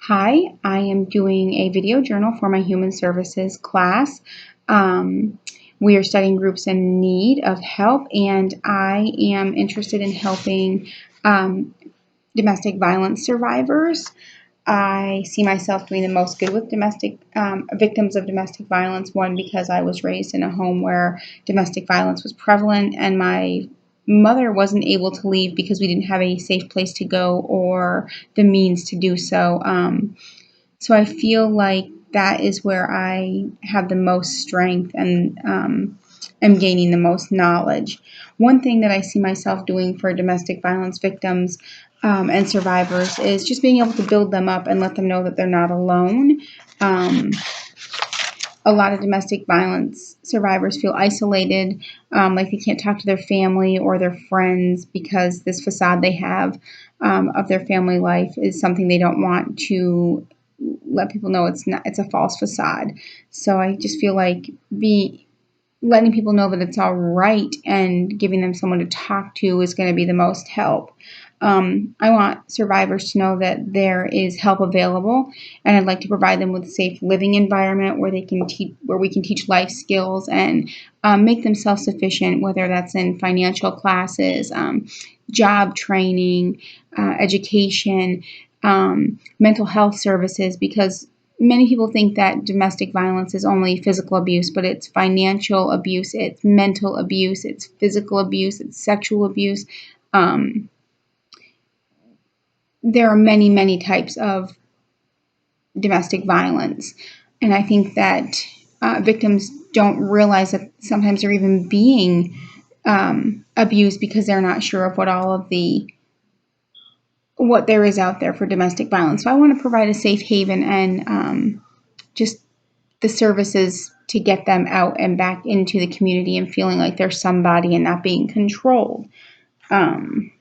Hi, I am doing a video journal for my Human Services class. Um, we are studying groups in need of help, and I am interested in helping domestic violence survivors. I see myself doing the most good with domestic victims of domestic violence. One, because I was raised in a home where domestic violence was prevalent, and my mother wasn't able to leave because we didn't have a safe place to go or the means to do so. So I feel like that is where I have the most strength and am gaining the most knowledge. One thing that I see myself doing for domestic violence victims and survivors is just being able to build them up and let them know that they're not alone. Um, a lot of domestic violence survivors feel isolated, like they can't talk to their family or their friends because this facade they have of their family life is something they don't want to let people know it's a false facade. So I just feel like letting people know that it's all right and giving them someone to talk to is going to be the most help. I want survivors to know that there is help available, and I'd like to provide them with a safe living environment where we can teach life skills and make them self-sufficient, whether that's in financial classes, job training, education, mental health services, because many people think that domestic violence is only physical abuse, but it's financial abuse, it's mental abuse, it's physical abuse, it's sexual abuse. Um, there are many, many types of domestic violence. And I think that victims don't realize that sometimes they're even being abused because they're not sure of what there is out there for domestic violence. So I want to provide a safe haven and just the services to get them out and back into the community and feeling like they're somebody and not being controlled. Um,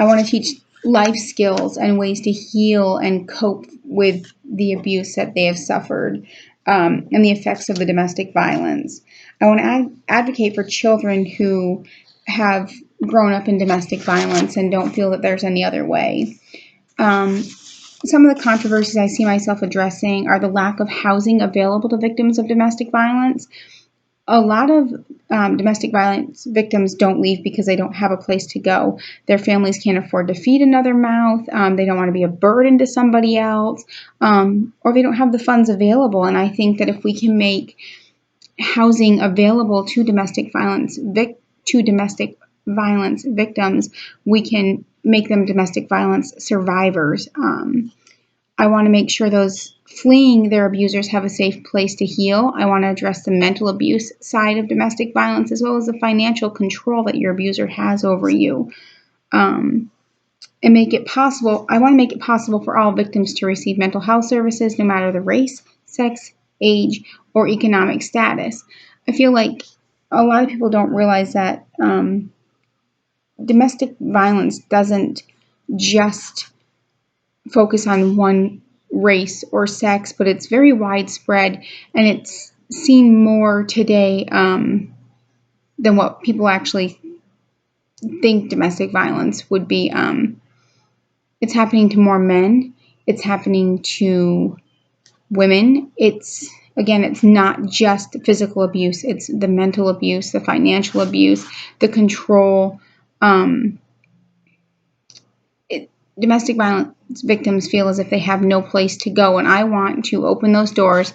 I want to teach life skills and ways to heal and cope with the abuse that they have suffered and the effects of the domestic violence. I want to advocate for children who have grown up in domestic violence and don't feel that there's any other way. Um, some of the controversies I see myself addressing are the lack of housing available to victims of domestic violence. A lot of domestic violence victims don't leave because they don't have a place to go. Their families can't afford to feed another mouth. They don't want to be a burden to somebody else, or they don't have the funds available. And I think that if we can make housing available to domestic violence victims, we can make them domestic violence survivors. I want to make sure those fleeing their abusers have a safe place to heal. I want to address the mental abuse side of domestic violence as well as the financial control that your abuser has over you. And make it possible. I want to make it possible for all victims to receive mental health services no matter the race, sex, age, or economic status. I feel like a lot of people don't realize that domestic violence doesn't just focus on one race or sex, but it's very widespread and it's seen more today than what people actually think domestic violence would be. It's happening to more men. It's happening to women. It's not just physical abuse. It's the mental abuse, the financial abuse, the control. Um, Domestic violence victims feel as if they have no place to go, and I want to open those doors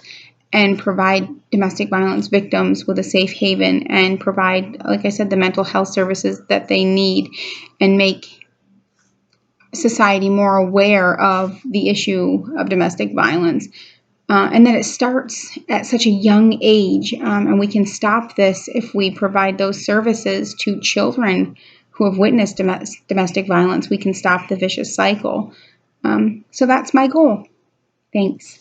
and provide domestic violence victims with a safe haven and provide, like I said, the mental health services that they need and make society more aware of the issue of domestic violence. And that it starts at such a young age, and we can stop this if we provide those services to children who have witnessed domestic violence. We can stop the vicious cycle. So that's my goal. Thanks.